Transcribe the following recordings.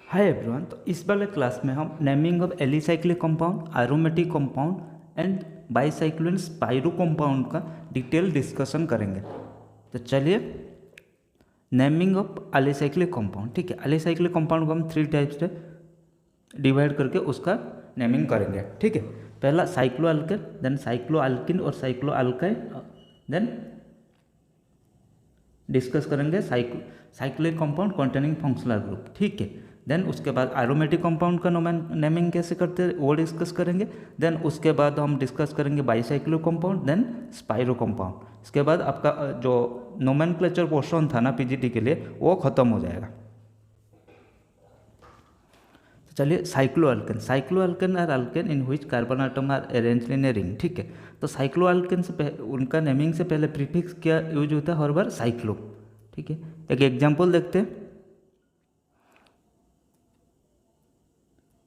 Hi everyone. तो इस वाले क्लास में हम naming of alicyclic compound, aromatic compound and bicyclic spiro compound का डिटेल डिस्कशन करेंगे। तो चलिए, नेमिंग ऑफ एलिसाइक्लिक कंपाउंड। ठीक है, एलिसाइक्लिक कंपाउंड को हम 3 टाइप्स से डिवाइड करके उसका नेमिंग करेंगे। ठीक है, पहला cycloalkane, then cycloalkene और साइक्लो अल्काइन, देन डिस्कस करेंगे cyclic compound containing functional group. ठीक है, देन उसके बाद एरोमेटिक कंपाउंड का नेमिंग कैसे करते हैं वो डिस्कस करेंगे। देन उसके बाद हम डिस्कस करेंगे bicyclic compound, then spiro compound. इसके बाद आपका जो नोमेनक्लेचर पोर्शन था ना पीजीटी के लिए वो खत्म हो जाएगा। तो चलिए, cycloalkane are alkane in which carbon atom are arranged in a ring. ठीक है, तो साइक्लो अल्केन से उनका नेमिंग से पहले प्रीफिक्स क्या यूज होता है हर बार? साइक्लो। ठीक है, एक एग्जाम्पल देखते हैं।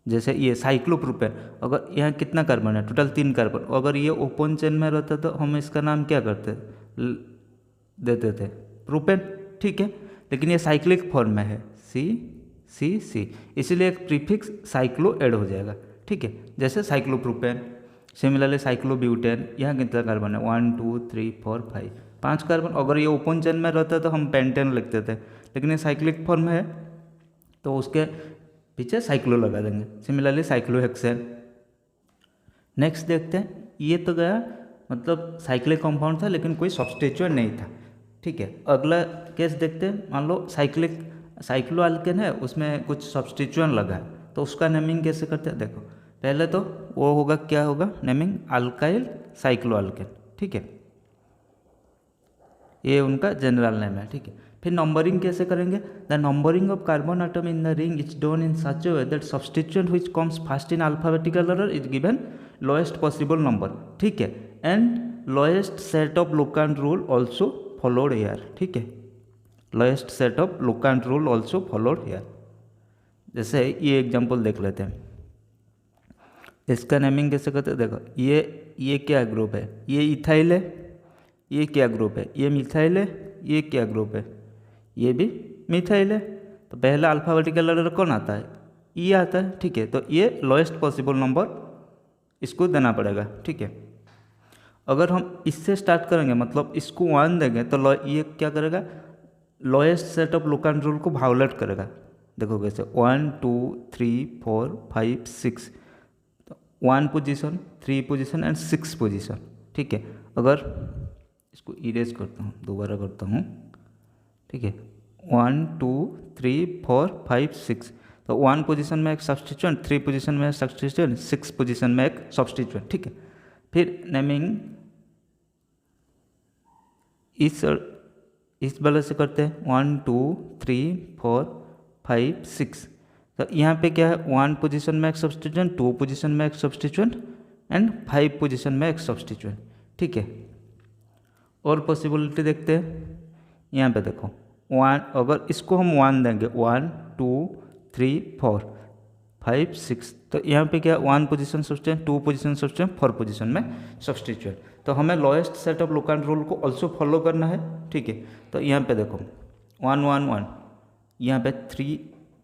जैसे ये साइक्लोप्रोपेन, अगर यहाँ कितना कार्बन है? Total 3 carbon. अगर ये ओपन चेन में रहता तो हम इसका नाम क्या करते देते थे? प्रोपेन। ठीक है, लेकिन ये साइक्लिक फॉर्म में है, सी, इसीलिए एक प्रीफिक्स साइक्लो ऐड हो जाएगा। ठीक है, जैसे साइक्लोप्रोपेन। सिमिलरली साइक्लोब्यूटेन, यहाँ कितना कार्बन है? 1 2 3 4 5 कार्बन। अगर ये ओपन चेन में रहता तो हम पेंटेन लिखते थे, लेकिन ये साइक्लिक फॉर्म में है तो उसके पीछे साइक्लो लगा देंगे। Similarly cyclohexane. नेक्स्ट देखते हैं, ये तो गया मतलब साइक्लिक कंपाउंड था लेकिन कोई सब्स्टिट्यूएंट नहीं था। ठीक है, अगला केस देखते हैं। मान लो साइक्लो अल्केन है, उसमें कुछ सब्स्टिट्यूएंट लगा है, तो उसका नेमिंग कैसे करते हैं? देखो, पहले तो वो होगा, क्या होगा नेमिंग? Alkyl cyclo alkane. ठीक है, ये उनका जनरल नेम है। ठीक है, फिर नंबरिंग कैसे करेंगे? The numbering of carbon atom in the ring is done in such a way that substituent which comes first in alphabetical order is given lowest possible number. ठीक है, and lowest set of locant rule also followed here. ठीक है, lowest set of locant rule also followed here. जैसे ये example देख लेते हैं, इसका नेमिंग कैसे करते हैं? देखो, ये क्या ग्रुप है? ये इथाइल है। ये क्या ग्रुप है? ये मिथाइल है। ये क्या ग्रुप है? ये भी मिथाइल है। तो पहला अल्फाबेटिकल ऑर्डर कौन आता है? ये आता है। ठीक है, तो ये लोएस्ट पॉसिबल नंबर इसको देना पड़ेगा। ठीक है, अगर हम इससे स्टार्ट करेंगे मतलब इसको 1 देंगे तो ये क्या करेगा? Lowest set of locant rule को वायोलेट करेगा। देखो कैसे, 1 2 3 4 5 6, 1 पोजीशन, 3 पोजीशन एंड 6 पोजीशन। ठीक है, अगर इसको इरेज करता हूँ, दोबारा करता हूँ। ठीक है, 1 2 3 4 5 6, तो 1 पोजीशन में एक सब्स्टिट्यूएंट, 3 पोजीशन में एक सब्स्टिट्यूएंट, 6 पोजीशन में एक सब्स्टिट्यूएंट। ठीक है, फिर नेमिंग इस वाले से करते हैं। 1 2 3 4 5 6, तो यहाँ पे क्या है? 1 पोजीशन में एक सब्स्टिट्यूएंट, 2 पोजीशन में एक सब्स्टिट्यूएंट एंड 5 पोजीशन में एक सब्स्टिट्यूएंट। ठीक है, और पॉसिबिलिटी देखते हैं। यहाँ पे देखो, 1, अगर इसको हम 1 देंगे, 1 2 3 4 5 6, तो यहाँ पे क्या? 1 position substituent, 2 position substituent, 4 position में सब्स्टिट्यूएंट। तो हमें lowest set of locant rule को ऑल्सो फॉलो करना है। ठीक है, तो यहाँ पे देखो 1 1 1, यहाँ पे 3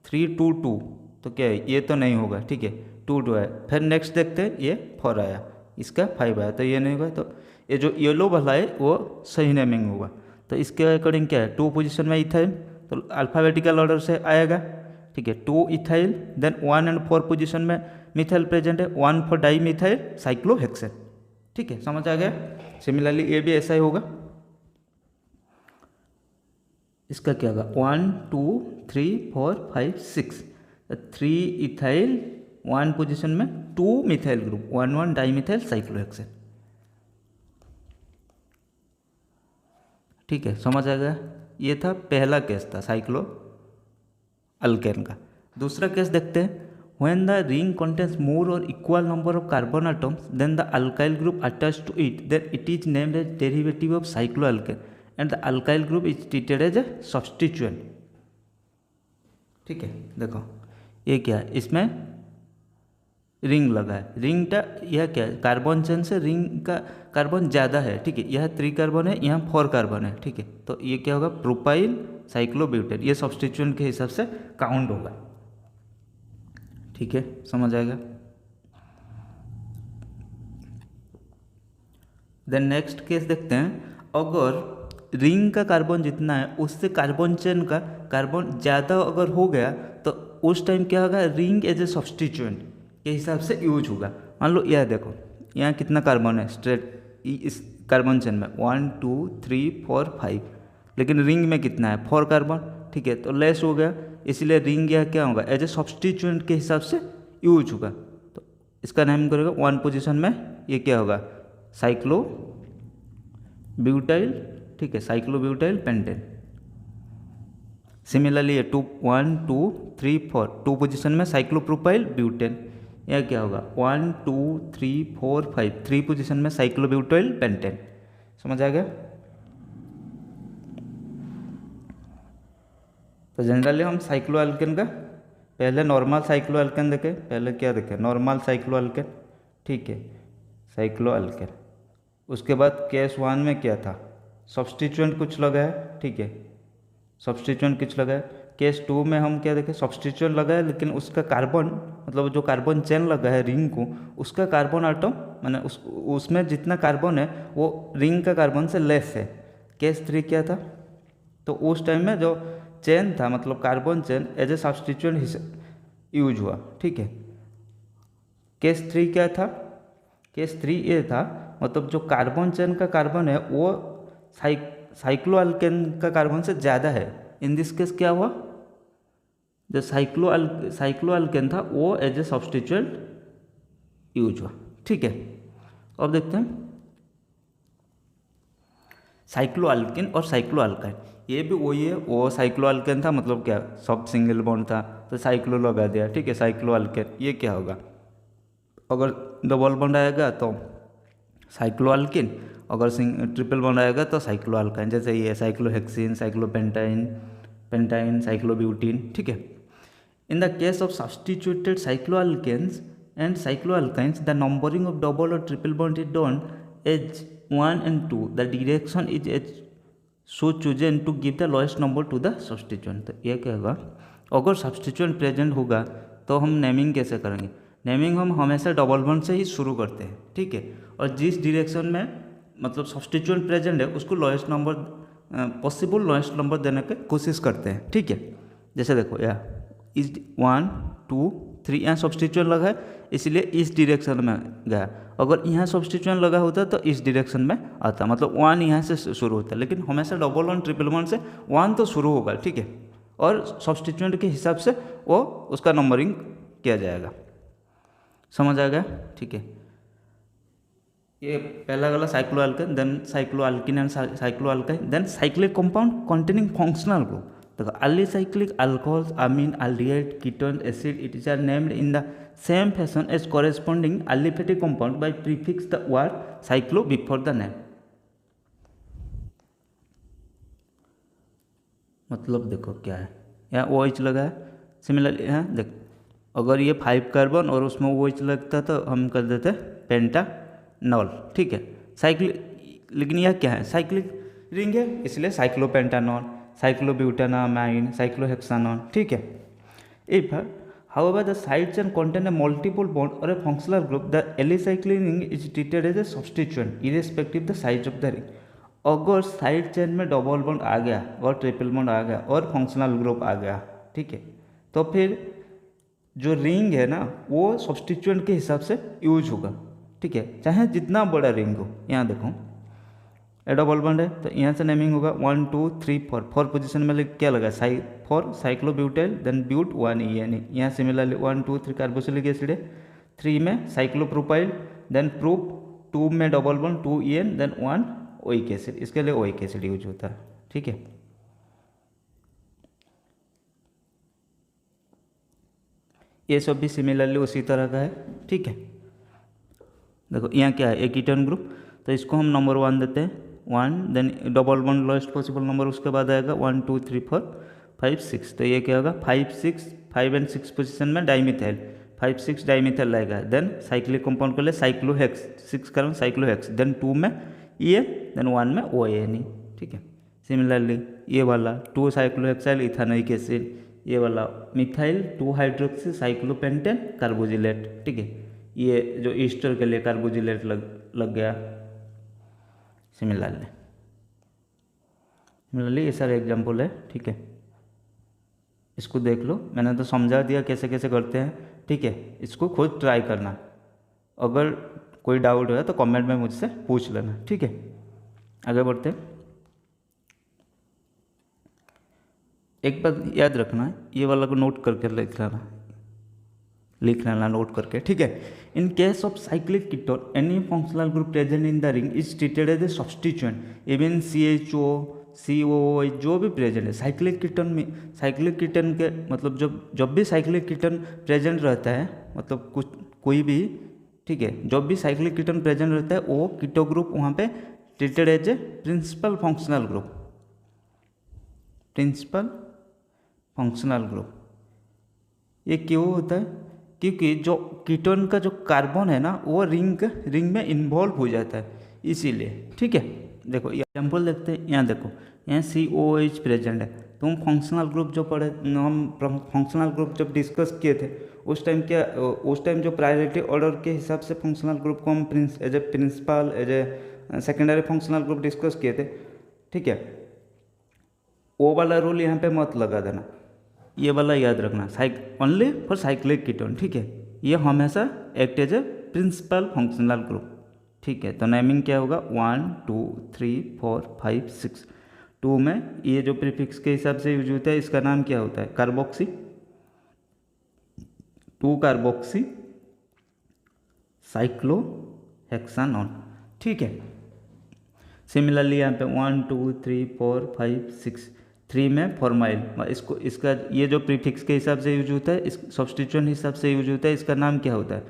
3 2 2, तो क्या है? ये तो नहीं होगा। ठीक है, 2 2 है। फिर नेक्स्ट देखते हैं, ये 4 आया, इसका 5 आया, तो ये नहीं होगा। तो ये जो येलो वाला है वो सही नेमिंग होगा। तो इसके अकॉर्डिंग क्या है? 2 पोजीशन में इथाइल, तो अल्फाबेटिकल ऑर्डर से आएगा। ठीक है, 2 इथाइल, देन 1 एंड 4 पोजीशन में मिथाइल प्रेजेंट है, 1 फॉर डाई मिथाइल साइक्लोहेक्सेन। ठीक है, समझ आ गया? सिमिलरली ये भी ऐसा ही होगा। इसका क्या होगा? 1 2 3 4 5 6, 3 इथाइल, 1 पोजीशन में 2 methyl group, 1 1 di methyl cyclohexane. ठीक है, समझ आ गया? ये था पहला केस, था साइक्लो अल्केन का। दूसरा केस देखते हैं। When the ring contains more और equal number of carbon atoms than the alkyl group attached to it, then it is named as derivative of cycloalkane and the alkyl group is treated as a substituent. ठीक है, देखो ये क्या है? इसमें ring लगा है। Ring का यह क्या है? कार्बन चेन से रिंग का कार्बन ज़्यादा है। ठीक है, यह 3 कार्बन है, यहाँ 4 कार्बन है। ठीक है, तो ये क्या होगा? प्रोपाइल साइक्लोब्यूटेन, ये सब्स्टिट्यूएंट के हिसाब से काउंट होगा। ठीक है, समझ आएगा। देन नेक्स्ट केस देखते हैं, अगर रिंग का कार्बन जितना है उससे कार्बन चेन का कार्बन ज़्यादा अगर हो गया तो उस टाइम क्या होगा, रिंग एज ए सब्सटीट्यूएंट के हिसाब से यूज होगा। मान लो यह देखो, यहाँ कितना कार्बन है स्ट्रेट इस कार्बन चेन में 1 2 3 4 5, लेकिन रिंग में कितना है 4 कार्बन, ठीक है, तो लेस हो गया, इसलिए रिंग यह क्या होगा, एज ए सब्सटीट्यूएंट के हिसाब से यूज होगा। तो इसका नाम करेगा 1 पोजीशन में ये क्या होगा, साइक्लो ब्यूटाइल, ठीक है, साइक्लो ब्यूटाइल पेंटेन। सिमिलरली ये 2 1 2 3 4 2 पोजीशन में साइक्लोप्रोपाइल ब्यूटेन, यह क्या होगा 1 2 3 4 5 3 पोजीशन में साइक्लो ब्यूटाइल पेंटेन। समझ आ गया। तो जनरली हम साइक्लो अल्केन का पहले नॉर्मल साइक्लो अल्केन देखे, पहले क्या देखे, नॉर्मल साइक्लो अल्केन, ठीक है, साइक्लो अल्केन। उसके बाद केस 1 में क्या था, सब्सटीट्यूएंट कुछ लगाया, ठीक है, सब्सटीट्यूएंट कुछ लगाया। केस 2 में हम क्या देखें, सब्सटीट्यूएंट लगाया लेकिन उसका कार्बन मतलब जो कार्बन चेन लगा है रिंग को, उसका कार्बन आइटम माने उसमें जितना कार्बन है वो रिंग का कार्बन से लेस है। केस 3 क्या था, तो उस टाइम में जो चेन था मतलब carbon chain as a substituent use हुआ, ठीक है। केस 3 क्या था, केस 3 ये था मतलब जो कार्बन चेन का कार्बन है वो साइक्लो अल्केन का कार्बन से ज़्यादा है। इन दिस केस क्या हुआ, जो साइक्लो अल्केन था वो एज ए सब्सटीट्यूएंट यूज हुआ, ठीक है। अब देखते हैं साइक्लो अल्केन और साइक्लो अल्काइन, ये भी वही है, वो साइक्लो अल्केन था मतलब क्या सब सिंगल बॉन्ड था तो साइक्लो लगा दिया, ठीक है, साइक्लो अल्केन। ये क्या होगा, अगर डबल बॉन्ड आएगा तो साइक्लो अल्किन, अगर ट्रिपल बॉन्ड आएगा तो साइक्लो अल्काइन, जैसे ये साइक्लोहेक्सिन, साइक्लोपेंटाइन, पेंटाइन, साइक्लोब्यूटीन, ठीक है। In the case of substituted cycloalkenes and cycloalkynes the numbering of double और triple bond is done as 1 and 2, the direction is as so chosen to give the lowest number to the substituent. तो यह क्या होगा, अगर substituent present होगा तो हम naming कैसे करेंगे, नेमिंग हम हमेशा डबल बॉन्ड से ही शुरू करते हैं, ठीक है, और जिस डिरेक्शन में मतलब सब्स्टिट्यूएंट प्रेजेंट है उसको lowest number possible lowest number देने की कोशिश करते हैं, ठीक है। जैसे देखो या इस 1 2 3 यहाँ सब्स्टिट्यूएंट लगा है इसलिए इस डिरेक्शन में गया, अगर यहाँ सब्स्टिट्यूएंट लगा होता तो इस डिरेक्शन में आता, मतलब 1 यहाँ से शुरू होता है, लेकिन हमेशा डबल वन ट्रिपल वन से 1 तो शुरू होगा, ठीक है, और सब्स्टिट्यूएंट के हिसाब से वो उसका नंबरिंग किया जाएगा। समझ आ गया, ठीक है। ये पहला गला cycloalkane, then cycloalkene and cycloalkyne, then cyclic compound containing functional group. देखो alicyclic alcohols, amine, aldehyde, ketone, acid, it is are named in the same fashion as corresponding aliphatic compound by prefix the word cyclo before the name। मतलब देखो क्या है, यहाँ OH लगा है, similarly यहाँ देख अगर ये 5 कार्बन और उसमें OH लगता तो हम कर देते पेंटानॉल, ठीक है, साइक्लिक, लेकिन यह क्या है साइक्लिक रिंग है इसलिए साइक्लोपेंटानॉल, cyclobutadiene, cyclohexanone, ठीक है। If however the side chain contain a multiple bond or a functional group, the alicyclic ring is treated as a substituent irrespective the size of the ring। अगर side chain में double bond आ गया और triple bond आ गया और functional group आ गया, ठीक है, तो फिर जो रिंग है ना वो सब्स्टिट्यूएंट के हिसाब से यूज होगा, ठीक है, चाहे जितना बड़ा रिंग हो। यहाँ देखो डबल बॉन्ड है तो यहाँ से नेमिंग होगा 1 2 3 4, 4 पोजीशन में क्या लगा 4 साइक्लोब्यूटाइल, देन ब्यूट 1 ENE, यहाँ सिमिलरली 1 2 3 कार्बोक्सिलिक एसिड है, 3 में साइक्लोप्रोपाइल, देन प्रूप 2 में double bond 2 EN, then 1 oic acid, इसके लिए ओइक एसिड यूज होता है, ठीक है। ये सब भी सिमिलरली उसी तरह का है, ठीक है। देखो यहाँ क्या है, एक कीटोन ग्रुप, तो इसको हम नंबर 1 देते हैं 1, then double bond lowest possible number, उसके बाद आएगा 1 2 3 4 5 6, तो ये क्या होगा 5 एंड 6 पोजीशन में डाइमिथाइल, 5 6 डाइमिथाइल आएगा, देन साइक्लिक कंपाउंड के लिए साइक्लोहेक्स, 6 कार्बन साइक्लोहेक्स, देन 2 में EN, देन 1 में ONE, ठीक है। सिमिलरली ये वाला 2 साइक्लोहेक्साइल इथानोइक एसिड, ये वाला मिथाइल 2 हाइड्रोक्सी साइक्लोपेंटेन कार्बोजिलेट, ठीक है। ये जो ईस्टर के लिए कार्बोजिलेट लग गया। सिमिलरली ये सारे एग्जाम्पल है, ठीक है। इसको देख लो, मैंने तो समझा दिया कैसे कैसे करते हैं, ठीक है। इसको खुद ट्राई करना, अगर कोई डाउट है तो कमेंट में मुझसे पूछ लेना, ठीक है। आगे बढ़ते हैं। एक बात याद रखना है, ये वाला को नोट करके लिख लेना नोट करके, ठीक है। In case of cyclic ketone any functional group present in the ring is treated as a substituent even CHO COOH जो भी प्रेजेंट है साइक्लिक कीटोन में। साइक्लिक कीटोन के मतलब जब भी साइक्लिक कीटोन प्रेजेंट रहता है, मतलब कोई भी, ठीक है, जब भी साइक्लिक कीटोन प्रेजेंट रहता है वो कीटो ग्रुप वहाँ पे treated as a principal functional group, principal functional group. ये क्यों होता है? क्योंकि जो कीटोन का जो कार्बन है ना वो रिंग में इन्वॉल्व हो जाता है, इसीलिए, ठीक है। देखो एग्जाम्पल देखते हैं, यहाँ देखो, यहाँ COH प्रेजेंट है, तो हम फंक्शनल ग्रुप जो पढ़े, हम फंक्शनल ग्रुप जब डिस्कस किए थे उस टाइम जो प्रायोरिटी ऑर्डर के हिसाब से फंक्शनल ग्रुप को हम as a principal as a secondary functional group discuss किए थे, ठीक है। वो वाला रूल यहाँ पे मत लगा देना, ये वाला याद रखना, ओनली फॉर साइक्लिक कीटोन, ठीक है। ये हमेशा act as a principal functional group, ठीक है। तो नेमिंग क्या होगा? 1 2 3 4 5 6। 2 में ये जो प्रीफिक्स के हिसाब से यूज होता है इसका नाम क्या होता है? कार्बोक्सी, 2 कार्बोक्सी साइक्लोहेक्सानॉन, ठीक है। सिमिलरली यहाँ पे 1 2 3 4 5 6, 3 में फॉर्माइल, इसका ये जो प्रीफिक्स के हिसाब से यूज होता है, इस सब्स्टिट्यूएंट हिसाब से यूज होता है, इसका नाम क्या होता है?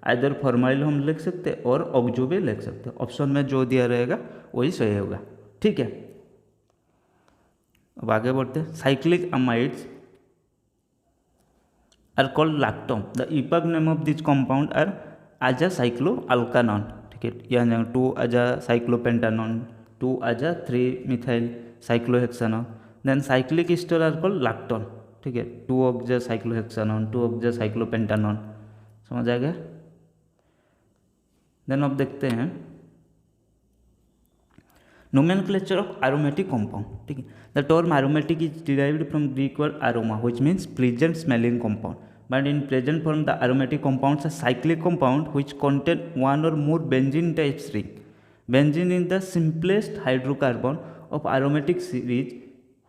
आइदर फॉर्माइल हम लिख सकते हैं और ऑक्जो भी लिख सकते हैं। ऑप्शन में जो दिया रहेगा वही सही होगा, ठीक है। अब आगे बढ़ते हैं। Cyclic amides are called lactone. The IUPAC name of this compound are azacycloalkanone, ठीक है। यहाँ 2 azacyclopentanone, 2 3 methyl cyclohexanone, then cyclic ester are called lactone, ठीक है। 2 ऑक्साइक्लोहेक्सानोन, 2 ऑक्साइक्लोपेंटानोन, समझ आ गया। देन अब देखते हैं नोमेनक्लेचर ऑफ एरोमेटिक कंपाउंड, ठीक है। The term aromatic is derived from Greek word aroma which means pleasant smelling compound, but in present form the aromatic compounds are cyclic compound which contain one or more benzene types ring. Benzene is the simplest hydrocarbon of aromatic series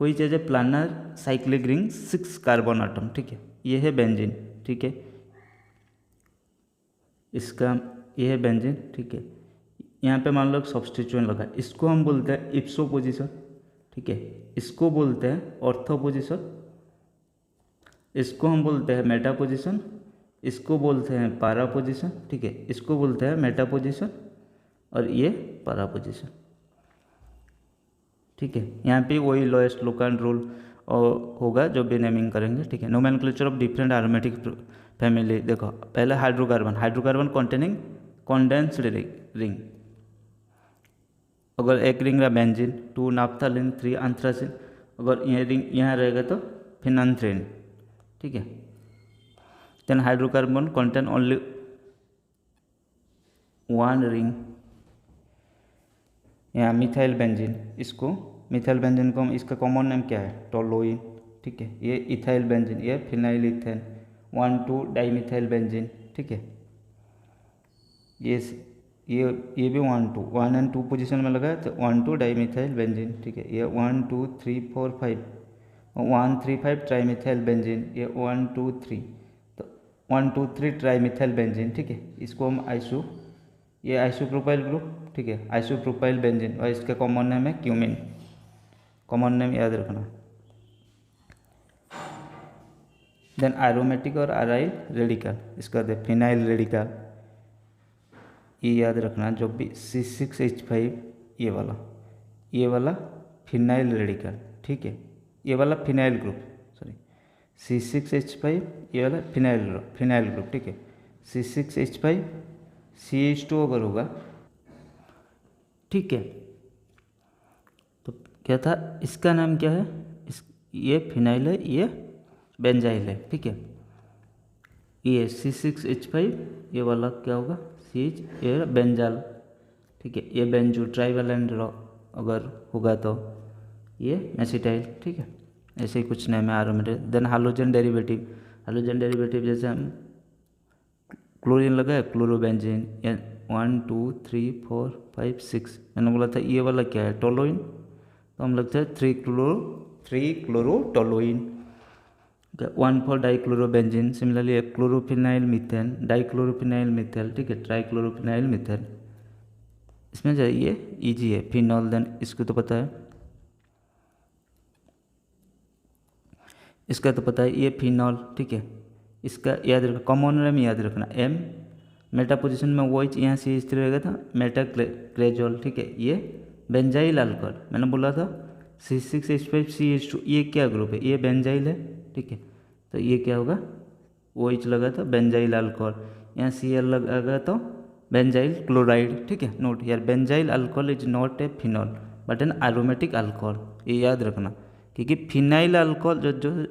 which has a planar cyclic ring 6 carbon atom, ठीक है। ये है benzene, ठीक है, इसका ये है benzene, ठीक है। यहाँ पे मान लो सब्स्टिट्यूएंट लगा, इसको हम बोलते हैं इप्सो पोजिशन, ठीक है। इसको बोलते हैं ऑर्थो पोजिशन, इसको हम बोलते हैं मेटा पोजिशन, इसको बोलते हैं पारा पोजिशन, ठीक है। इसको बोलते हैं मेटा पोजिशन और ये पारा पोजिशन, ठीक है। यहाँ पे वही लोएस्ट लोकेंट रूल होगा जो भी नेमिंग करेंगे, ठीक है। Nomenclature of different aromatic family, देखो पहले हाइड्रोकार्बन कंटेनिंग कंडेंस्ड रिंग, अगर एक रिंग रहा बेंजीन, 2 नाफ्थालीन, 3 एंथ्रासीन, अगर ये रिंग यहाँ रहेगा तो फिनांथ्रीन, ठीक है। Then hydrocarbon contain only 1 ring, यहाँ मिथाइल बेंजीन, इसको मिथाइल बेंजीन को इसका कॉमन नेम क्या है? टोलुइन, ठीक है। ये इथाइल बेंजीन, ये फिनाइल इथेन, 1 2 डाइमिथाइल बेंजीन, ठीक है। ये भी 1 एंड 2 पोजीशन में लगा है तो 1 2 डाइमिथाइल बेंजीन, ठीक है। ये 1 2 3 4 5 1 3 5 ट्राइमिथाइल बेंजीन, ये 1 2 3, तो 1 2 3 ट्राइमिथाइल बेंजीन, ठीक है। इसको हम ये आइसोप्रोपाइल ग्रुप, ठीक है, आइसोप्रोपाइल बेंजीन, और इसका कॉमन नेम है क्यूमिन, कॉमन नेम याद रखना। देन एरोमेटिक और अराइल रेडिकल, इसका दे फिनाइल रेडिकल, ये याद रखना। जो भी C6H5 ये वाला फिनाइल रेडिकल, ठीक है। ये वाला फिनाइल ग्रुप, सॉरी C6H5 ये वाला फिनाइल ग्रुप, ठीक है। C6H5 CH2 अगर होगा, ठीक है, तो क्या था, इसका नाम क्या है? ये फिनाइल है, ये बेंजाइल है, ठीक है। ये C6H5, ये वाला क्या होगा CH, ये बेंजाल, ठीक है। ये बेंजो ट्राइवेलेंट अगर होगा तो ये एसिटाइल, ठीक है। ऐसे ही कुछ नेम है aromatic. Then hydrogen derivative, hydrogen derivative जैसे हम क्लोरीन लगाए क्लोरोबेंजीन, 1 2 3 4 5 6, मैंने बोला था ये वाला क्या है टोलोइन, तो हम लगता है 3 chlorotoluene, 1 4 dichlorobenzene. Similarly chlorophenyl methane, dichlorophenyl methane, ठीक है, ट्राइक्लोरोफिनाइल मिथेल। इसमें जाइए ईजी है फिनॉल, देन इसको तो पता है, इसका तो पता है, ये फिनॉल, ठीक है। इसका याद रखना, कॉमन नेम याद रखना M, मेटा पोजीशन में वो यहाँ CH3 रहेगा था, मेटा क्रेजोल, ठीक है। ये बेंजाइल अल्कोहल, मैंने बोला था C6H5CH2, ये क्या ग्रुप है, ये बेंजाइल है, ठीक है। तो ये क्या होगा, OH लगा था बेंजाइल अल्कोहल, यहाँ Cl लगा तो बेंजाइल क्लोराइड, ठीक है। नोट यार, benzyl alcohol is not a phenol but an aromatic alcohol, ये याद रखना, क्योंकि फिनाइल अल्कोहल जो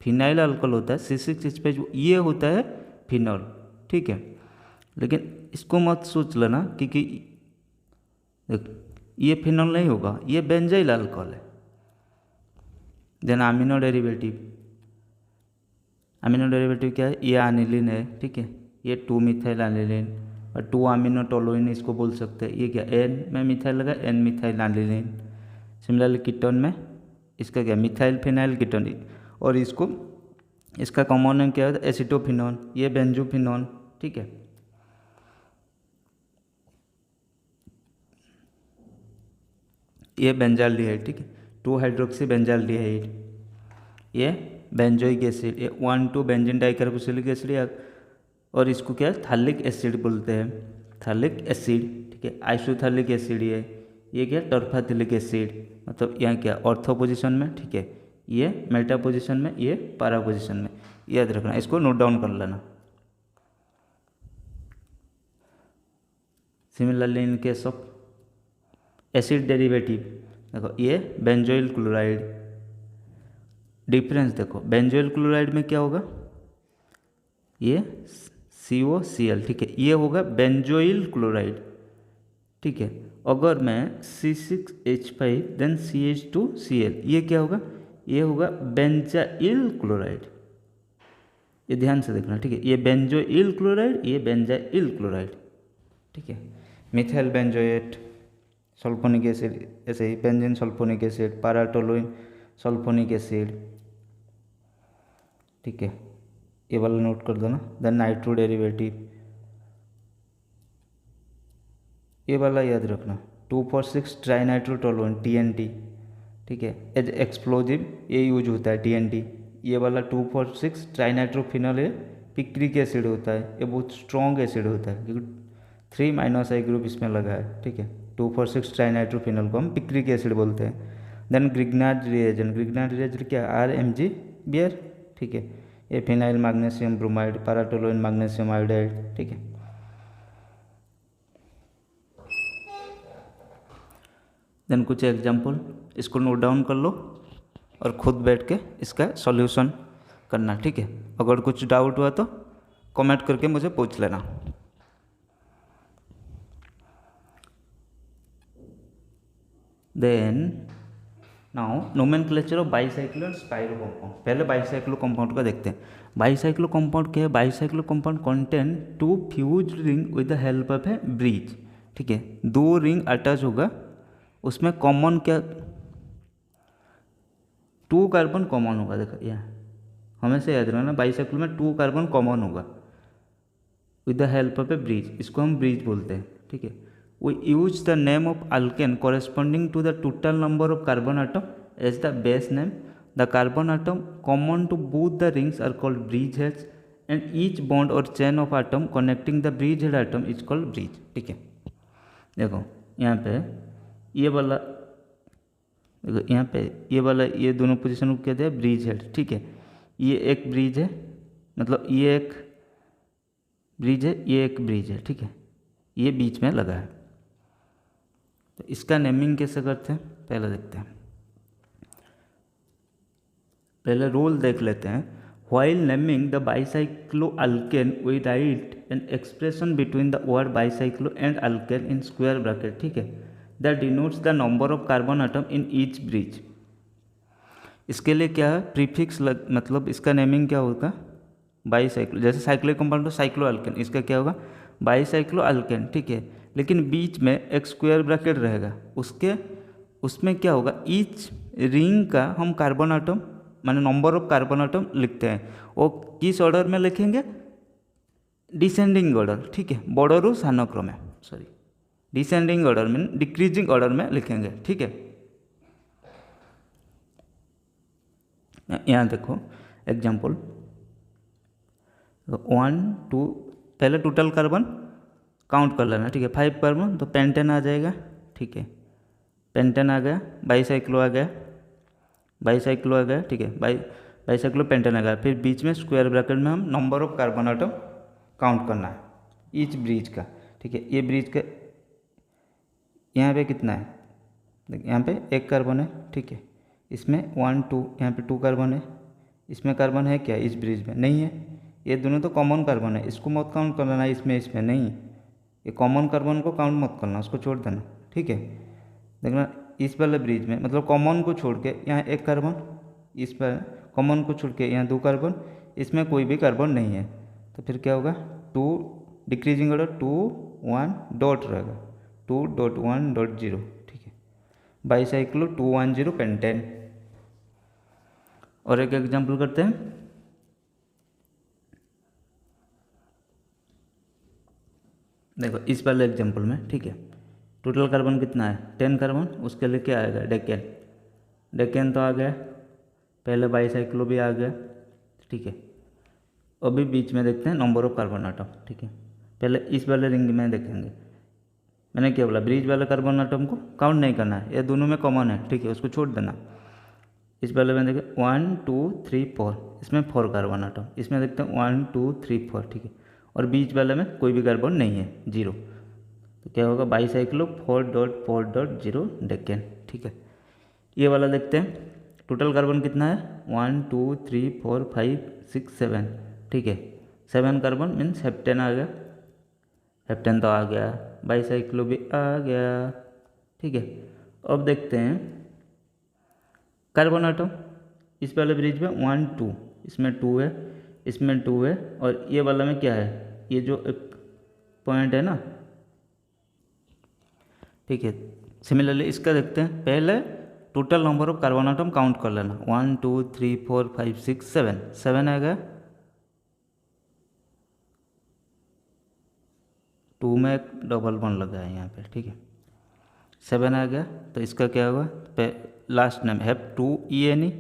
फिनाइल अल्कोहल होता है C6H5, ये होता है फिनॉल, ठीक है। लेकिन इसको मत सोच लेना क्योंकि ये फिनॉल नहीं होगा, ये बेंजाइल अल्कोहल है। Then amino derivative, amino derivative क्या है, ये एनिलीन है, ठीक है। ये 2 मिथाइल एनिलीन और 2 अमीनो टोलोइन इसको बोल सकते हैं। ये क्या, N में मिथाइल लगा, N methyl aniline. Similarly ketone में इसका क्या, मिथाइल फिनाइल कीटोन, और इसको इसका कॉमन नेम क्या है एसिटोफिनॉन, ये बेंजोफिनॉन, ठीक है। ये बेंजाल्डिहाइड, ठीक है, 2 हाइड्रोक्सी बेंजाल्डिहाइड, ये बेंजोइक एसिड, ये 1 2 बेंजीन डाइकार्बोक्सिलिक एसिड, और इसको क्या है थालिक एसिड बोलते हैं, थालिक एसिड, ठीक है। आइसोथैलिक एसिड ये क्या टर्फाथिलिक एसिड, मतलब यहाँ क्या ऑर्थो पोजीशन में, ठीक है। ये मेटा पोजीशन में, ये पैरा पोजीशन में, याद रखना, इसको नोट डाउन कर लेना। Similarly in case of acid derivative, देखो ये बेंजोइल क्लोराइड, डिफरेंस देखो, बेंजोइल क्लोराइड में क्या होगा, ये COCl, ठीक है, ये होगा बेंजोइल क्लोराइड, ठीक है। अगर मैं C6H5 देन CH2Cl, ये क्या होगा, ये होगा बेंजाइल क्लोराइड, ये ध्यान से देखना, ठीक है। ये बेंजोइल क्लोराइड, ये बेंजाइल क्लोराइड, ठीक है। मिथाइल बेंजोएट, सल्फोनिक एसिड, ऐसे ही benzene sulphonic acid, paratoluene sulphonic acid, ठीक है, ये वाला नोट कर देना। देन नाइट्रो डेरिवेटिव, ये वाला याद रखना, 2,4,6 ट्राइनाइट्रोटोलुइन TNT, ठीक है, एज एक्सप्लोजिव ये यूज होता है TNT। ये वाला 2,4,6 ट्राइनाइट्रोफिनॉल है, पिक्रिक एसिड होता है, ये बहुत स्ट्रॉन्ग एसिड होता है क्योंकि 3 I ग्रुप इसमें लगा है, ठीक है। 2,4,6 ट्राइनाइट्रोफिनॉल को हम पिक्रिक एसिड बोलते हैं। Then Grignard reagent, Grignard reagent क्या, RMgBr, ठीक है। ये phenyl magnesium bromide, paratoluene magnesium iodide, ठीक है। देन कुछ एग्जाम्पल, इसको नोट डाउन कर लो और खुद बैठ के इसका सॉल्यूशन करना, ठीक है। अगर कुछ डाउट हुआ तो कमेंट करके मुझे पूछ लेना। Then now nomenclature of bicyclo and spiro compound. पहले बाईसाइक्लो कंपाउंड का देखते हैं। बाईसाइक्लो कंपाउंड क्या है, bicyclo compound contain 2 fuse ring with the help of a bridge, ठीक है। 2 रिंग अटैच होगा, उसमें कॉमन क्या, 2 कार्बन कॉमन होगा, देखो यहाँ हमेशा याद रखना, बाईसाइक्लो में 2 कार्बन कॉमन होगा with the help of a bridge, इसको हम ब्रिज बोलते हैं, ठीक है। We use the name of alkane corresponding to the total number of carbon atom as the base name. The carbon atom common to both the rings are called bridgeheads and each bond or chain of atom connecting the bridgehead atom is called bridge, ठीक है। देखो यहाँ पे ये वाला, देखो यहाँ पे ये वाला, ये दोनों पोजीशन को कहते हैं ब्रिज हेड, ठीक है। ये एक ब्रिज है, मतलब ये एक ब्रिज है, ये एक ब्रिज है, ठीक है, ये बीच में लगा है। तो इसका नेमिंग कैसे करते हैं पहले देखते हैं। पहले रूल देख लेते हैं। While naming the bicycloalkane we write an expression between the word bicyclo and alkane in square bracket, ठीक है, that denotes the number of carbon atom in each bridge. इसके लिए क्या है, प्रीफिक्स मतलब इसका नेमिंग क्या होगा, बाईसाइक्लो, जैसे साइक्लिक कंपाउंड तो साइक्लो अल्केन, इसका क्या होगा बाईसाइक्लो अल्केन, ठीक है। लेकिन बीच में एक स्क्वायर ब्रैकेट रहेगा, उसमें क्या होगा, ईच रिंग का हम कार्बन आटम माने नंबर ऑफ कार्बन आटम लिखते हैं। वो किस ऑर्डर में लिखेंगे, डिसेंडिंग ऑर्डर, ठीक है, बड़रू सान क्रमे, sorry descending order mean decreasing order में लिखेंगे, ठीक है। यहाँ देखो एग्जाम्पल, 1 2, पहले टोटल कार्बन काउंट कर लेना, ठीक है, 5 कार्बन तो पेंटेन आ जाएगा, ठीक है, पेंटेन आ गया, बाईसाइक्लो आ गया, बाईसाइक्लो आ गया, ठीक है, बाईसाइक्लो पेंटेन आ गया। फिर बीच में स्क्वायर ब्रैकेट में हम number of carbon atom count करना है ईच ब्रिज का, ठीक है। ये ब्रिज का यहाँ पे कितना है, देखिए यहाँ पे 1 कार्बन है, ठीक है, इसमें 1 2, यहाँ पे 2 कार्बन है, इसमें कार्बन है क्या इस ब्रिज में, नहीं है, ये दोनों तो कॉमन कार्बन है, इसको मत काउंट कर लेना, इसमें नहीं, ये कॉमन कार्बन को काउंट मत करना, उसको छोड़ देना, ठीक है। देखना इस वाले ब्रिज में मतलब कॉमन को छोड़ के यहाँ 1 कार्बन, इस पर कॉमन को छोड़ के यहाँ 2 कार्बन, इसमें कोई भी कार्बन नहीं है, तो फिर क्या होगा 2 डिक्रीजिंग ऑर्डर 2 1 डॉट रहेगा, 2 डॉट 1 डॉट 0, ठीक है, बाईसाइक्लो 210 पेंटेन। और एक एग्जाम्पल करते हैं, देखो इस वाले एग्जाम्पल में, ठीक है, टोटल कार्बन कितना है 10 कार्बन, उसके लिए क्या आएगा डेकेन, डेकेन तो आ गया, पहले बाईसाइक्लो भी आ गया, ठीक है। अभी बीच में देखते हैं नंबर ऑफ कार्बन आटम, ठीक है, पहले इस वाले रिंग में देखेंगे, मैंने क्या बोला ब्रिज वाले कार्बन आटम को काउंट नहीं करना है, ये दोनों में कॉमन है, ठीक है, उसको छोड़ देना। इस वाले में देखें 1 2 3 4, इसमें 4 कार्बन आटम, इसमें देखते हैं 1 2 3 4, ठीक है, और बीच वाले में कोई भी कार्बन नहीं है, 0, तो क्या होगा बाईसाइक्लो 4.4.0 डेकेन, ठीक है। ये वाला देखते हैं, टोटल कार्बन कितना है 1 2 3 4 5 6 7, ठीक है, 7 कार्बन मीन्स हेप्टेन आ गया, हेप्टेन तो आ गया, बाईसाइक्लो भी आ गया, ठीक है। अब देखते हैं कार्बन आटम, इस वाले ब्रिज में 1 2, इसमें 2 है, इसमें 2 है, और ये वाला में क्या है, ये जो एक पॉइंट है ना, ठीक है। सिमिलरली इसका देखते हैं, पहले total number of carbon atom count कर लेना, 1 2 3 4 5 6 7, 7 आएगा, 2 में एक डबल वन लगा है यहाँ पे, ठीक है, 7 आ गया, तो इसका क्या होगा लास्ट नेम हैव 2 ENE,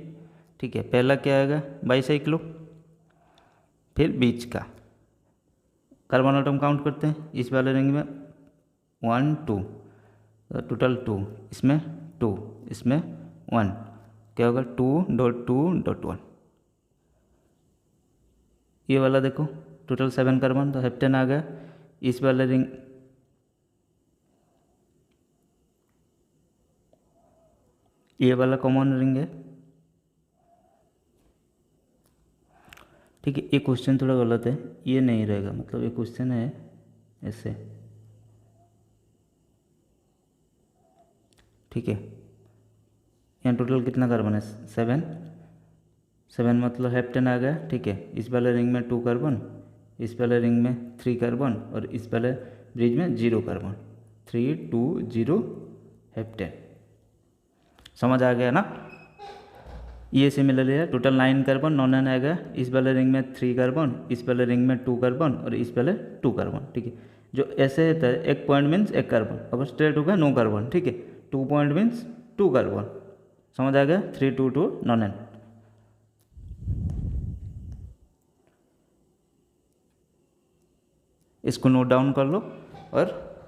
ठीक है, पहला क्या आएगा बाईसाइक्लो, फिर बीच का कार्बन आटम काउंट करते हैं, इस वाले रिंग में 1 2, टोटल 2, इसमें 2, इसमें 1, क्या होगा 2.2.1। ये वाला देखो टोटल 7 कार्बन, तो हेप्टेन आ गया, इस वाले रिंग ये वाला कॉमन रिंग है, ठीक है। ये क्वेश्चन थोड़ा गलत है, ये नहीं रहेगा, मतलब ये क्वेश्चन है ऐसे, ठीक है। यहाँ टोटल कितना कार्बन है 7, 7 मतलब हेप्टेन आ गया, ठीक है, इस वाले रिंग में 2 कार्बन, इस वाले रिंग में 3 कार्बन, और इस वाले ब्रिज में 0 कार्बन, 3 2 0 हेप्टेन, समझ आ गया ना। ये सिमिलरली है, टोटल 9 कार्बन, 9 आ गया, इस वाले रिंग में 3 कार्बन, इस वाले रिंग में 2 कार्बन, और इस वाले 2 कार्बन, ठीक है। जो ऐसे रहता है एक पॉइंट मीन्स 1 कार्बन, अगर स्ट्रेट होगा 9 कार्बन, ठीक है, 2 पॉइंट मीन्स 2 कार्बन, समझ आ गया, 3 2 2 9। इसको नोट डाउन कर लो और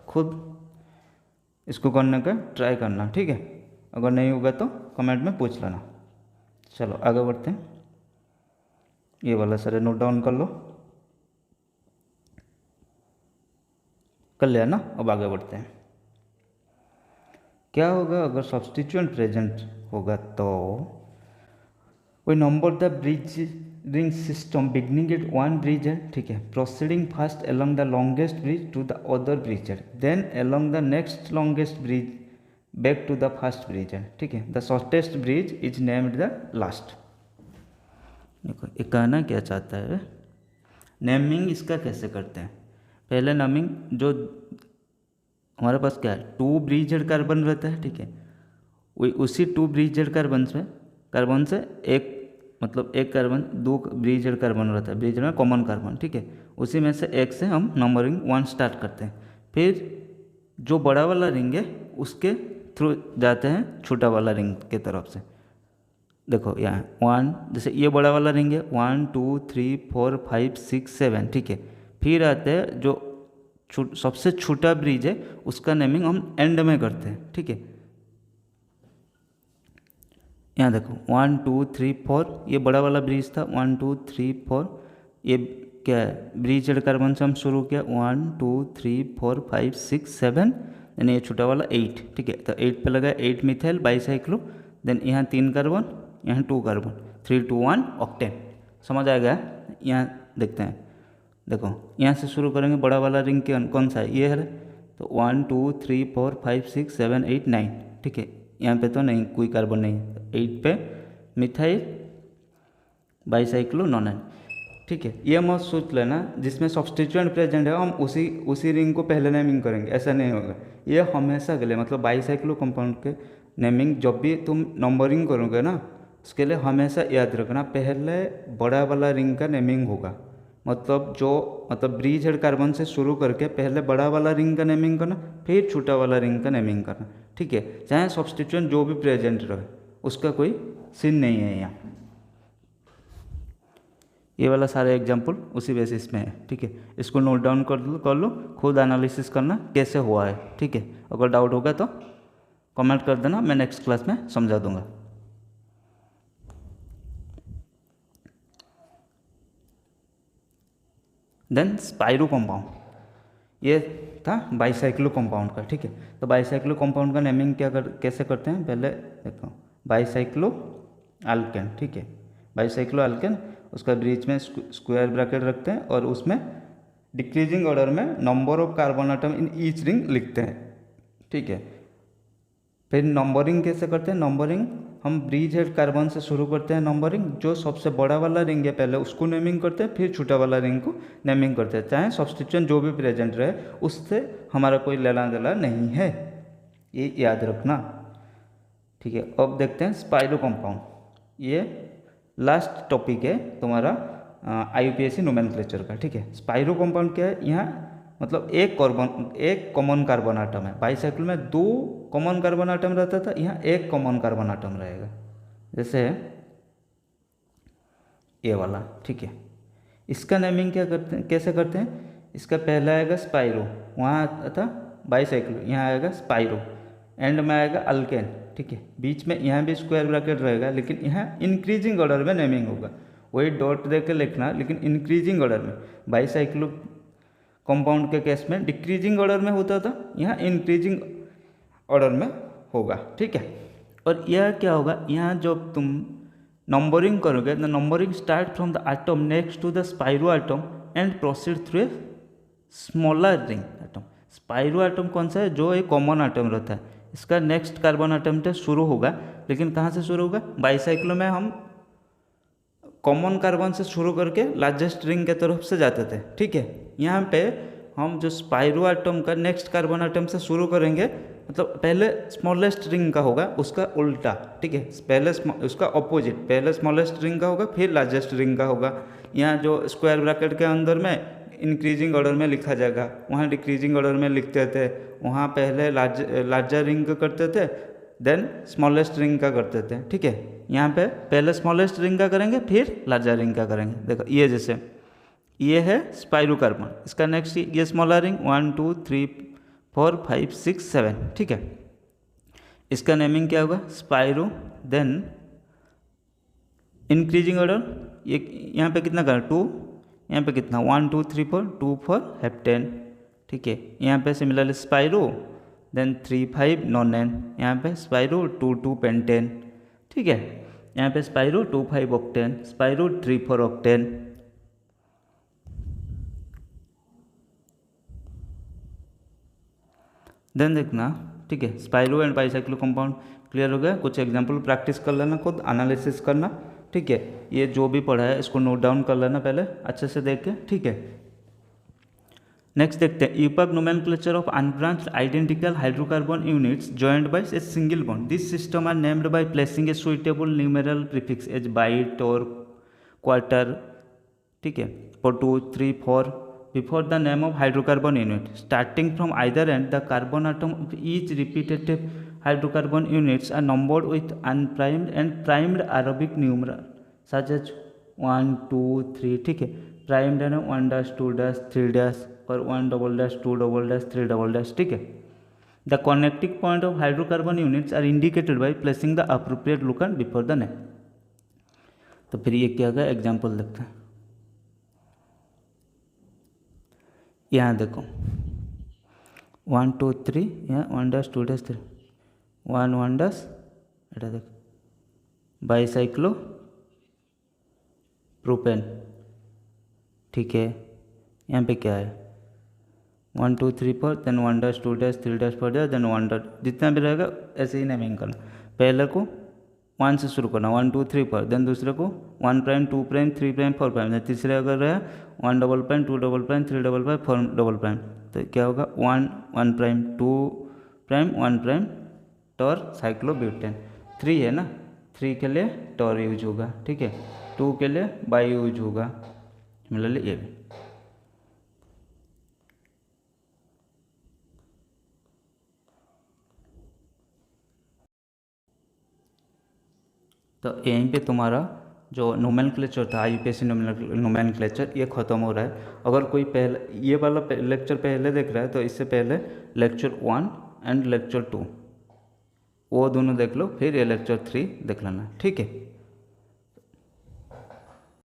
खुद इसको करने का ट्राई करना, ठीक है, अगर नहीं होगा तो कमेंट में पूछ लेना। चलो आगे बढ़ते हैं, ये वाला सारे नोट डाउन कर लो, कर लिया ना। अब आगे बढ़ते हैं, क्या होगा अगर सब्स्टिट्यूएंट प्रेजेंट होगा तो we number the bridge ring system beginning at one bridge head, ठीक है, proceeding first along the longest bridge to the other bridge head, then along the next longest bridge back to the first bridge head, ठीक है, the shortest bridge is named the last. देखो ये कहना क्या चाहता है, नेमिंग इसका कैसे करते हैं। पहले नेमिंग जो हमारे पास क्या है, टू ब्रिज हेड कार्बन रहता है, ठीक है, वही उसी टू ब्रिज हेड कार्बन से एक मतलब एक कार्बन दो ब्रिज हेड कार्बन रहता है, ब्रिज हेड में कॉमन कार्बन, ठीक है, उसी में से एक से हम नंबरिंग 1 स्टार्ट करते हैं, फिर जो बड़ा वाला रिंग है उसके थ्रू जाते हैं छोटा वाला रिंग के तरफ से। देखो यहाँ 1, जैसे ये बड़ा वाला रिंग है 1 2 3 4 5 6 7, ठीक है, फिर आते हैं जो सबसे छोटा ब्रिज है उसका नेमिंग हम एंड में करते हैं, ठीक है। यहाँ देखो 1 2 3 4 ये बड़ा वाला ब्रिज था, 1 2 3 4 ये क्या है, ब्रिज हेड कार्बन से हम शुरू किया 1 2 3 4 5 6 7, देन ये छोटा वाला 8, ठीक है, तो 8 पे लगा 8 मिथाइल बाईसाइक्लो, देन यहाँ 3 कार्बन, यहाँ 2 कार्बन, 3 2 1 ऑक्टेन। समझ आ गया। यहाँ देखते हैं, देखो यहाँ से शुरू करेंगे, बड़ा वाला रिंग कौन सा है, ये है, तो 1 2 3 4 5 6 7 8 9, ठीक है, यहाँ पे तो नहीं कोई कार्बन नहीं है, 8 पे मिथाइल बाईसाइक्लो नॉन, ठीक है। ये मत सोच लेना जिसमें सब्स्टिट्यूएंट प्रेजेंट है हम उसी रिंग को पहले नेमिंग करेंगे, ऐसा नहीं होगा। ये हमेशा के लिए मतलब बाईसाइक्लो कंपाउंड के नेमिंग जब भी तुम नंबरिंग करोगे ना, उसके लिए हमेशा याद रखना पहले बड़ा वाला रिंग का नेमिंग होगा, मतलब ब्रिज हेड कार्बन से शुरू करके पहले बड़ा वाला रिंग का नेमिंग करना, फिर छोटा वाला रिंग का नेमिंग करना, ठीक है, चाहे सब्स्टिट्यूएंट जो भी प्रेजेंट रहे उसका कोई सीन नहीं है यहाँ। ये वाला सारे एग्जाम्पल उसी बेसिस में है, ठीक है, इसको नोट डाउन कर लो, खुद एनालिसिस करना कैसे हुआ है, ठीक है। अगर डाउट होगा तो कमेंट कर देना, मैं नेक्स्ट क्लास में समझा दूंगा। देन स्पाइरो कंपाउंड, ये था बाईसाइक्लो कंपाउंड का, ठीक है। तो बाईसाइक्लो कंपाउंड का नेमिंग कैसे करते हैं, पहले देखो बाईसाइक्लो अल्केन, ठीक है, बाईसाइक्लो अल्केन, उसका बीच में स्क्वायर ब्रैकेट रखते हैं और उसमें डिक्रीजिंग ऑर्डर में number of carbon atom in each ring लिखते हैं, ठीक है। फिर नंबरिंग कैसे करते हैं, नंबरिंग हम ब्रिज हेड कार्बन से शुरू करते हैं नंबरिंग, जो सबसे बड़ा वाला रिंग है पहले उसको नेमिंग करते हैं, फिर छोटा वाला रिंग को नेमिंग करते हैं, चाहे सब्स्टिट्यूएंट जो भी प्रेजेंट रहे उससे हमारा कोई लेना देना नहीं है, ये याद रखना, ठीक है। अब देखते हैं स्पाइरो कंपाउंड, ये लास्ट टॉपिक है तुम्हारा IUPAC नोमेनक्लेचर का, ठीक है। स्पाइरो कंपाउंड क्या है, यहाँ मतलब एक कॉमन कार्बन आटम है, बाईसाइक्लो में 2 कॉमन कार्बन आटम रहता था, यहाँ एक कॉमन कार्बन आटम रहेगा, जैसे ये वाला, ठीक है। इसका नेमिंग कैसे करते हैं, इसका पहला आएगा स्पाइरो, वहाँ था बाईसाइक्लो, यहाँ आएगा स्पाइरो, एंड में आएगा अल्केन, ठीक है, बीच में यहाँ भी स्क्वायर ब्रैकेट रहेगा, लेकिन यहाँ इंक्रीजिंग ऑर्डर में नेमिंग होगा, वही डॉट दे के लिखना, लेकिन इंक्रीजिंग ऑर्डर में। बाईसाइक्लो कंपाउंड के केस में डिक्रीजिंग ऑर्डर में होता था, यहाँ इंक्रीजिंग ऑर्डर में होगा, ठीक है। और यह क्या होगा, यहाँ जब तुम नंबरिंग करोगे, the numbering start from the atom next to the spiro atom and proceed through a smaller ring atom. Spiro atom कौन सा है, जो एक कॉमन आटम रहता है, इसका नेक्स्ट कार्बन आटम से शुरू होगा, लेकिन कहाँ से शुरू होगा, बाईसाइक्लो में हम कॉमन कार्बन से शुरू करके लार्जेस्ट रिंग के तरफ से जाते थे, ठीक है। यहाँ पे हम जो स्पाइरो आटम का नेक्स्ट कार्बन आटम से शुरू करेंगे, मतलब पहले स्मॉलेस्ट रिंग का होगा उसका उल्टा, ठीक है, पहले उसका ऑपोजिट, पहले स्मॉलेस्ट रिंग का होगा फिर लार्जेस्ट रिंग का होगा। यहाँ जो स्क्वायर ब्रैकेट के अंदर में इंक्रीजिंग ऑर्डर में लिखा जाएगा, वहाँ डिक्रीजिंग ऑर्डर में लिखते थे, वहाँ पहले लार्जर रिंग का करते थे, देन स्मॉलेस्ट रिंग का करते थे, ठीक है। यहाँ पे पहले स्मॉलेस्ट रिंग का करेंगे फिर लार्जर रिंग का करेंगे। देखो ये जैसे ये है स्पाइरो कार्बन, इसका नेक्स्ट ये स्मॉलर रिंग 1 2 3 4 5 6 7, ठीक है। इसका नेमिंग क्या होगा, स्पाइरो, देन इंक्रीजिंग ऑर्डर, ये यहाँ पे कितना का 2, यहाँ पे कितना 1 2 3 4 2 4 हेप्टेन, ठीक है। यहाँ पे सिमिलरली स्पाइरो, देन 3 5 नॉन, यहाँ पे स्पाइरो 2 2 पेंटेन, ठीक है। यहाँ पे spiro 2,5 octane, spiro 3,4 octane. Then देखना, ठीक है, spiro and bicyclo compound clear हो गया। कुछ एग्जांपल प्रैक्टिस कर लेना, खुद एनालिसिस करना, ठीक है। ये जो भी पढ़ा है इसको नोट डाउन कर लेना पहले अच्छे से देख के, ठीक है। नेक्स्ट देखते हैं, IUPAC nomenclature of unbranched identical hydrocarbon units joined by a single bond. This system are named by placing a suitable numeral prefix as bi और क्वार्टर, ठीक है, for 2, 3, 4 before the name of hydrocarbon unit. Starting from either end, the carbon atom of each repetitive hydrocarbon units are numbered with unprimed and primed Arabic numeral such as 1, 2, 3, ठीक है। Primed है ना 1 dash 2 dash 3 dash और 1 double dash 2 double dash 3 double dash, ठीक है। The connecting point of hydrocarbon units are indicated by placing the appropriate locant before the name. तो फिर ये क्या होगा, एग्जाम्पल देखते हैं। यहाँ देखो 1, 2, 3, यहाँ 1 dash 2 dash 3, 1, 1 dash, এটা देख बाईसाइक्लो प्रोपेन, ठीक है। यहाँ पे क्या है 1, 2, 3, 4, then 1 dash 2 dash 3 dash 4 dash, then 1 dash, जितना भी रहेगा ऐसे ही नेमिंग करना। पहले को 1 से शुरू करना, 1, 2, 3, 4, देन दूसरे को 1 प्राइम 2 प्राइम 3 प्राइम 4 प्राइम, तीसरे अगर रहा 1 double prime 2 double prime 3 double prime 4 double prime, तो क्या होगा 1, 1 प्राइम 2 प्राइम 1 प्राइम टॉर साइक्लोब्यूटेन। 3 है ना, 3 के लिए टॉर यूज होगा, ठीक है। 2 के लिए बाई यूज होगा, मिला ये भी। तो यहीं पे तुम्हारा जो नोमेनक्लेचर था IUPAC नोमेनक्लेचर ये ख़त्म हो रहा है। अगर कोई पहले ये वाला लेक्चर पहले देख रहा है तो इससे पहले लेक्चर 1 एंड लेक्चर 2 वो दोनों देख लो, फिर ये लेक्चर 3 देख लेना, ठीक है।